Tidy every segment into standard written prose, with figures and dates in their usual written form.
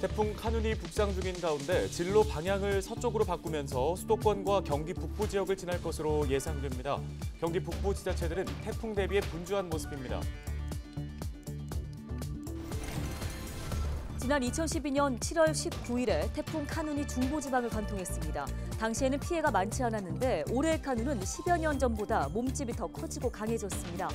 태풍 카눈이 북상 중인 가운데 진로 방향을 서쪽으로 바꾸면서 수도권과 경기 북부 지역을 지날 것으로 예상됩니다. 경기 북부 지자체들은 태풍 대비에 분주한 모습입니다. 지난 2012년 7월 19일에 태풍 카눈이 중부지방을 관통했습니다. 당시에는 피해가 많지 않았는데 올해의 카눈은 10여 년 전보다 몸집이 더 커지고 강해졌습니다.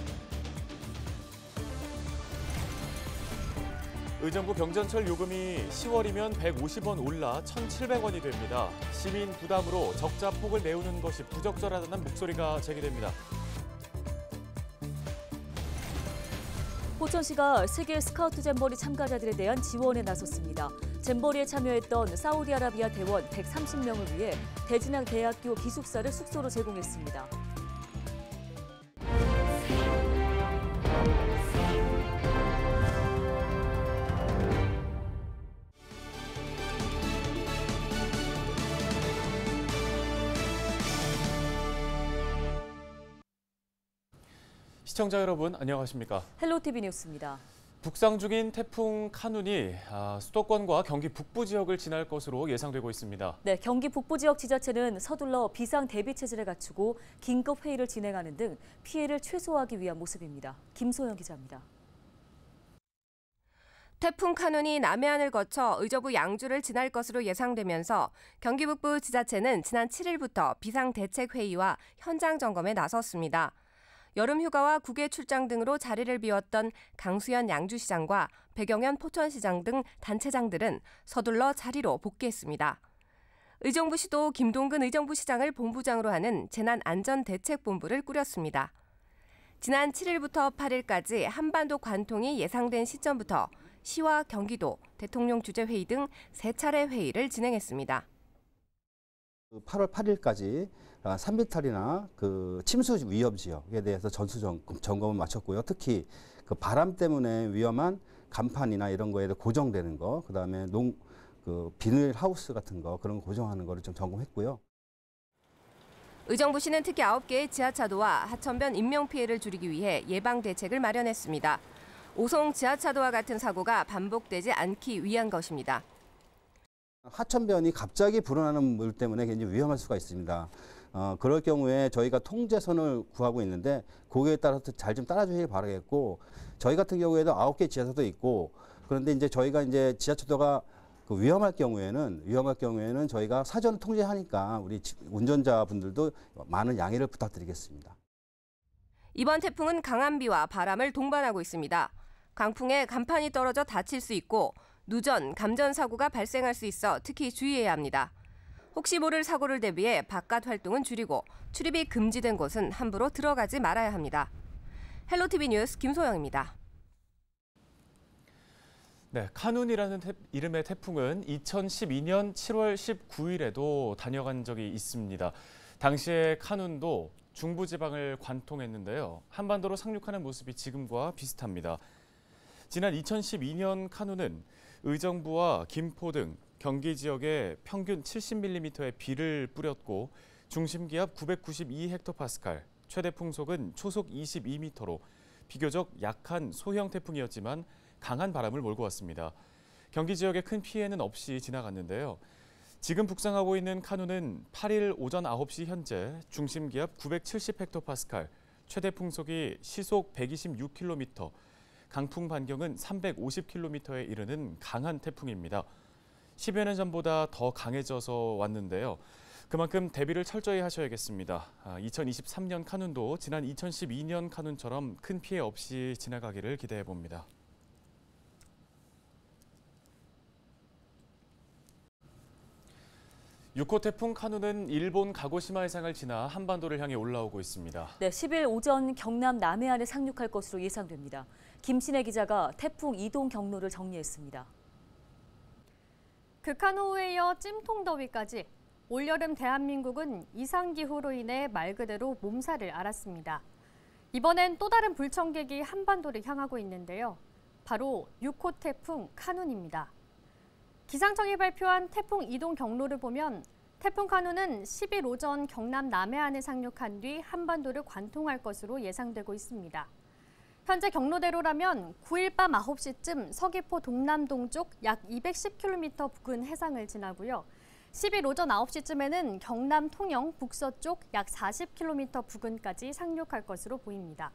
의정부 경전철 요금이 10월이면 150원 올라 1,700원이 됩니다. 시민 부담으로 적자 폭을 메우는 것이 부적절하다는 목소리가 제기됩니다. 포천시가 세계 스카우트 잼버리 참가자들에 대한 지원에 나섰습니다. 잼버리에 참여했던 사우디아라비아 대원 130명을 위해 대진학 대학교 기숙사를 숙소로 제공했습니다. 시청자 여러분, 안녕하십니까? 헬로티비 뉴스입니다. 북상 중인 태풍 카눈이 수도권과 경기 북부 지역을 지날 것으로 예상되고 있습니다. 네, 경기 북부 지역 지자체는 서둘러 비상 대비 체제를 갖추고 긴급 회의를 진행하는 등 피해를 최소화하기 위한 모습입니다. 김소영 기자입니다. 태풍 카눈이 남해안을 거쳐 의정부 양주를 지날 것으로 예상되면서 경기 북부 지자체는 지난 7일부터 비상대책회의와 현장 점검에 나섰습니다. 여름 휴가와 국외 출장 등으로 자리를 비웠던 강수현 양주시장과 백영현 포천시장 등 단체장들은 서둘러 자리로 복귀했습니다. 의정부시도 김동근 의정부시장을 본부장으로 하는 재난안전대책본부를 꾸렸습니다. 지난 7일부터 8일까지 한반도 관통이 예상된 시점부터 시와 경기도, 대통령 주재회의 등 3차례 회의를 진행했습니다. 8월 8일까지 산비탈이나 침수 위험 지역에 대해서 전수 점검을 마쳤고요. 특히 바람 때문에 위험한 간판이나 이런 거에 고정되는 거, 그다음에 비닐 하우스 같은 거 그런 거 고정하는 거를 좀 점검했고요. 의정부시는 특히 9개의 지하차도와 하천변 인명 피해를 줄이기 위해 예방 대책을 마련했습니다. 오송 지하차도와 같은 사고가 반복되지 않기 위한 것입니다. 하천변이 갑자기 불어나는 물 때문에 굉장히 위험할 수가 있습니다. 그럴 경우에 저희가 통제선을 구하고 있는데 거기에 따라서 잘 좀 따라주시길 바라겠고, 저희 같은 경우에도 9개 지하차도 있고, 그런데 이제 저희가 이제 지하차도가 위험할 경우에는 저희가 사전 통제하니까 우리 운전자분들도 많은 양해를 부탁드리겠습니다. 이번 태풍은 강한 비와 바람을 동반하고 있습니다. 강풍에 간판이 떨어져 다칠 수 있고 누전, 감전 사고가 발생할 수 있어 특히 주의해야 합니다. 혹시 모를 사고를 대비해 바깥 활동은 줄이고 출입이 금지된 곳은 함부로 들어가지 말아야 합니다. 헬로티비 뉴스 김소영입니다. 네, 카눈이라는 이름의 태풍은 2012년 7월 19일에도 다녀간 적이 있습니다. 당시에 카눈도 중부지방을 관통했는데요. 한반도로 상륙하는 모습이 지금과 비슷합니다. 지난 2012년 카눈은 의정부와 김포 등 경기 지역에 평균 70mm의 비를 뿌렸고 중심기압 992헥토파스칼, 최대 풍속은 초속 22m로 비교적 약한 소형 태풍이었지만 강한 바람을 몰고 왔습니다. 경기 지역에 큰 피해는 없이 지나갔는데요. 지금 북상하고 있는 카눈은 8일 오전 9시 현재 중심기압 970헥토파스칼, 최대 풍속이 시속 126km, 강풍 반경은 350km에 이르는 강한 태풍입니다. 10여 년 전보다 더 강해져서 왔는데요. 그만큼 대비를 철저히 하셔야겠습니다. 2023년 카눈도 지난 2012년 카눈처럼 큰 피해 없이 지나가기를 기대해 봅니다. (6호) 태풍 카눈은 일본 가고시마 해상을 지나 한반도를 향해 올라오고 있습니다. 네, 10일 오전 경남 남해안에 상륙할 것으로 예상됩니다. 김신혜 기자가 태풍 이동 경로를 정리했습니다. 극한호우에 이어 찜통더위까지 올여름 대한민국은 이상기후로 인해 말 그대로 몸살을 앓았습니다. 이번엔 또 다른 불청객이 한반도를 향하고 있는데요. 바로 6호 태풍 카눈입니다. 기상청이 발표한 태풍 이동 경로를 보면 태풍 카눈은 10일 오전 경남 남해안에 상륙한 뒤 한반도를 관통할 것으로 예상되고 있습니다. 현재 경로대로라면 9일 밤 9시쯤 서귀포 동남동쪽 약 210km 부근 해상을 지나고요. 10일 오전 9시쯤에는 경남 통영 북서쪽 약 40km 부근까지 상륙할 것으로 보입니다.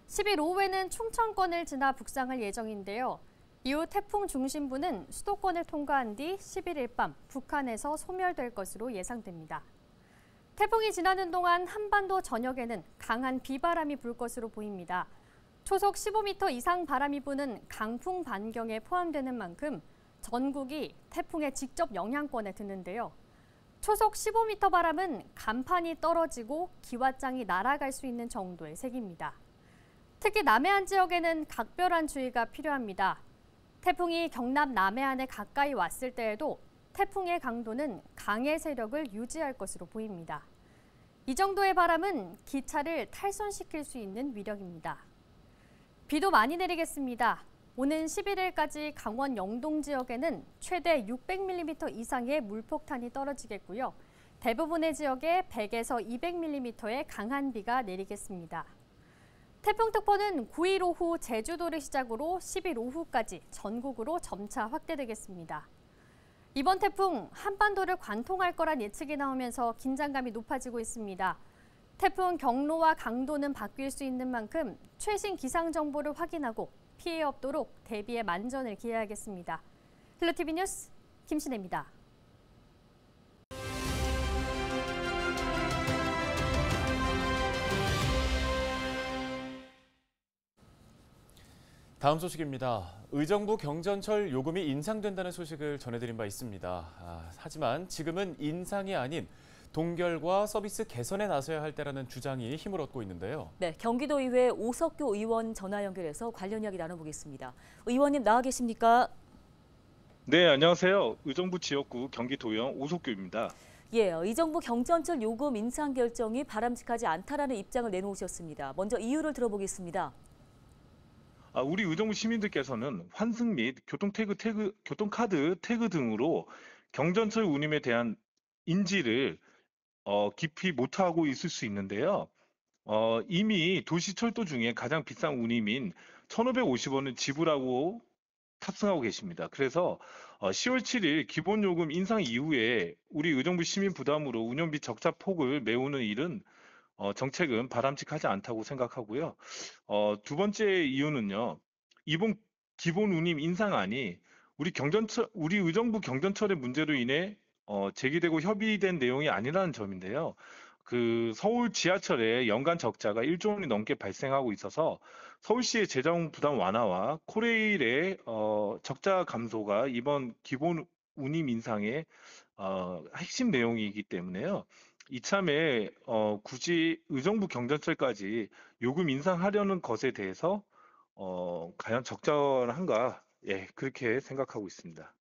10일 오후에는 충청권을 지나 북상할 예정인데요. 이후 태풍 중심부는 수도권을 통과한 뒤 11일 밤 북한에서 소멸될 것으로 예상됩니다. 태풍이 지나는 동안 한반도 전역에는 강한 비바람이 불 것으로 보입니다. 초속 15m 이상 바람이 부는 강풍 반경에 포함되는 만큼 전국이 태풍의 직접 영향권에 드는데요. 초속 15m 바람은 간판이 떨어지고 기왓장이 날아갈 수 있는 정도의 색입니다. 특히 남해안 지역에는 각별한 주의가 필요합니다. 태풍이 경남 남해안에 가까이 왔을 때에도 태풍의 강도는 강의 세력을 유지할 것으로 보입니다. 이 정도의 바람은 기차를 탈선시킬 수 있는 위력입니다. 비도 많이 내리겠습니다. 오는 11일까지 강원 영동 지역에는 최대 600mm 이상의 물폭탄이 떨어지겠고요. 대부분의 지역에 100에서 200mm의 강한 비가 내리겠습니다. 태풍특보는 9일 오후 제주도를 시작으로 10일 오후까지 전국으로 점차 확대되겠습니다. 이번 태풍 한반도를 관통할 거란 예측이 나오면서 긴장감이 높아지고 있습니다. 태풍 경로와 강도는 바뀔 수 있는 만큼 최신 기상 정보를 확인하고 피해 없도록 대비에 만전을 기해야겠습니다. 헬로티비 뉴스 김신혜입니다. 다음 소식입니다. 의정부 경전철 요금이 인상된다는 소식을 전해드린 바 있습니다. 하지만 지금은 인상이 아닌 동결과 서비스 개선에 나서야 할 때라는 주장이 힘을 얻고 있는데요. 네, 경기도의회 오석교 의원 전화 연결해서 관련 이야기 나눠보겠습니다. 의원님 나와 계십니까? 네, 안녕하세요. 의정부 지역구 경기도의원 오석규입니다. 예, 의정부 경전철 요금 인상 결정이 바람직하지 않다라는 입장을 내놓으셨습니다. 먼저 이유를 들어보겠습니다. 우리 의정부 시민들께서는 환승 및 교통카드 태그 등으로 경전철 운임에 대한 인지를 깊이 못하고 있을 수 있는데요. 이미 도시철도 중에 가장 비싼 운임인 1,550원을 지불하고 탑승하고 계십니다. 그래서 10월 7일 기본요금 인상 이후에 우리 의정부 시민 부담으로 운영비 적자 폭을 메우는 일은 정책은 바람직하지 않다고 생각하고요. 두 번째 이유는요. 이번 기본 운임 인상안이 우리 의정부 경전철의 문제로 인해 제기되고 협의된 내용이 아니라는 점인데요. 그 서울 지하철의 연간 적자가 1조 원이 넘게 발생하고 있어서 서울시의 재정 부담 완화와 코레일의 적자 감소가 이번 기본 운임 인상의 핵심 내용이기 때문에요. 이참에 굳이 의정부 경전철까지 요금 인상하려는 것에 대해서 과연 적절한가? 예, 그렇게 생각하고 있습니다.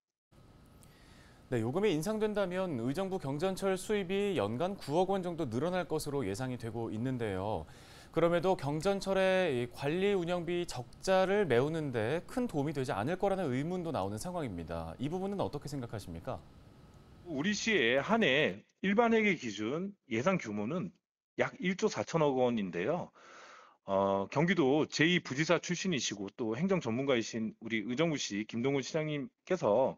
네, 요금이 인상된다면 의정부 경전철 수입이 연간 9억 원 정도 늘어날 것으로 예상이 되고 있는데요. 그럼에도 경전철의 관리 운영비 적자를 메우는 데 큰 도움이 되지 않을 거라는 의문도 나오는 상황입니다. 이 부분은 어떻게 생각하십니까? 우리 시의 한 해 일반 회계 기준 예산 규모는 약 1조 4천억 원인데요. 경기도 제2부지사 출신이시고 또 행정 전문가이신 우리 의정부시 김동훈 시장님께서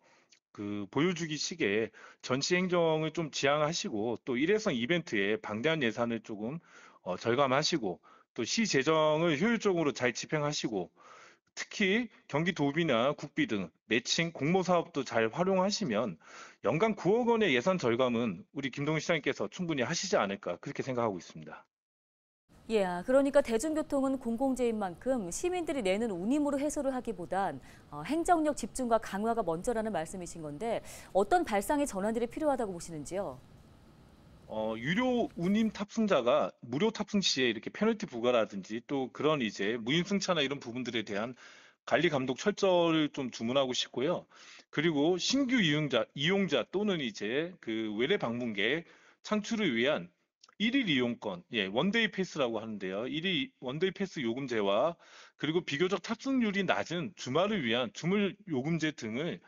그 보여주기식의 전시 행정을 좀 지양하시고 또 일회성 이벤트에 방대한 예산을 조금 절감하시고 또 시 재정을 효율적으로 잘 집행하시고 특히 경기도비나 국비 등 매칭 공모 사업도 잘 활용하시면 연간 9억 원의 예산 절감은 우리 김동훈 시장님께서 충분히 하시지 않을까 그렇게 생각하고 있습니다. 예, 그러니까 대중교통은 공공재인 만큼 시민들이 내는 운임으로 해소를 하기보단 행정력 집중과 강화가 먼저라는 말씀이신 건데 어떤 발상의 전환들이 필요하다고 보시는지요? 유료 운임 탑승자가 무료 탑승 시에 이렇게 페널티 부과라든지 또 그런 이제 무임승차나 이런 부분들에 대한 관리 감독 철저를 좀 주문하고 싶고요. 그리고 신규 이용자 또는 이제 그 외래 방문객 창출을 위한 1일 이용권, 예, 원데이 패스라고 하는데요. 1일 원데이 패스 요금제와 그리고 비교적 탑승률이 낮은 주말을 위한 주물 요금제 등을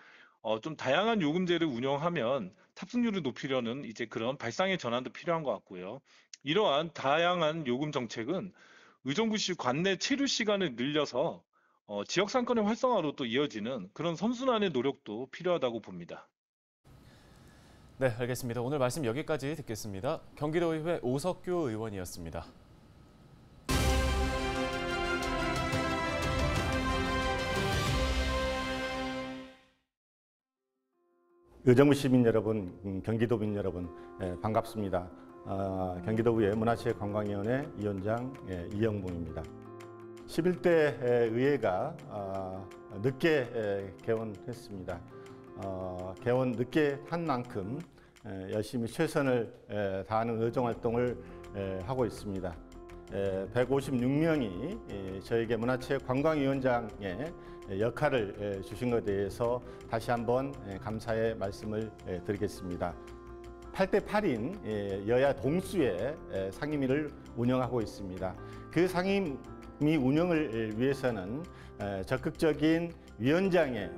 좀 다양한 요금제를 운영하면 탑승률을 높이려는 이제 그런 발상의 전환도 필요한 것 같고요. 이러한 다양한 요금 정책은 의정부시 관내 체류 시간을 늘려서 지역 상권의 활성화로 또 이어지는 그런 선순환의 노력도 필요하다고 봅니다. 네, 알겠습니다. 오늘 말씀 여기까지 듣겠습니다. 경기도의회 오석규 의원이었습니다. 의정부 시민 여러분, 경기도민 여러분, 반갑습니다. 경기도의회 문화체육관광위원회 위원장 이영봉입니다. 11대 의회가 늦게 개원했습니다. 개원 늦게 한 만큼 열심히 최선을 다하는 의정활동을 하고 있습니다. 156명이 저에게 문화체육관광위원장의 역할을 주신 것에 대해서 다시 한번 감사의 말씀을 드리겠습니다. 8대 8인 여야 동수의 상임위를 운영하고 있습니다. 그 상임위 운영을 위해서는 적극적인 위원장의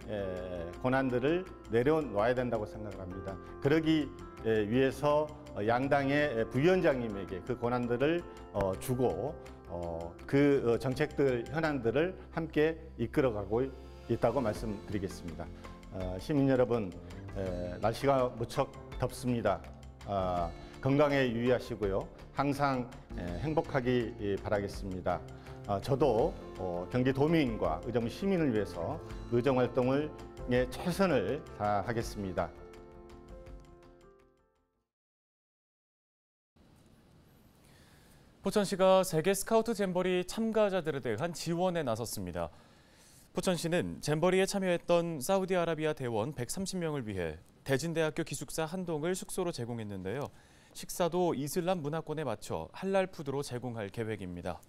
권한들을 내려놓아야 된다고 생각을 합니다. 그러기 위해서 양당의 부위원장님에게 그 권한들을 주고 그 정책들, 현안들을 함께 이끌어가고 있다고 말씀드리겠습니다. 시민 여러분, 날씨가 무척 덥습니다. 건강에 유의하시고요. 항상 행복하기 바라겠습니다. 저도 경기도민과 의정부 시민을 위해서 의정활동을 최선을 다하겠습니다. 포천시가 세계 스카우트 잼버리 참가자들에 대한 지원에 나섰습니다. 포천시는 잼버리에 참여했던 사우디아라비아 대원 130명을 위해 대진대학교 기숙사 한 동을 숙소로 제공했는데요. 식사도 이슬람 문화권에 맞춰 할랄 푸드로 제공할 계획입니다.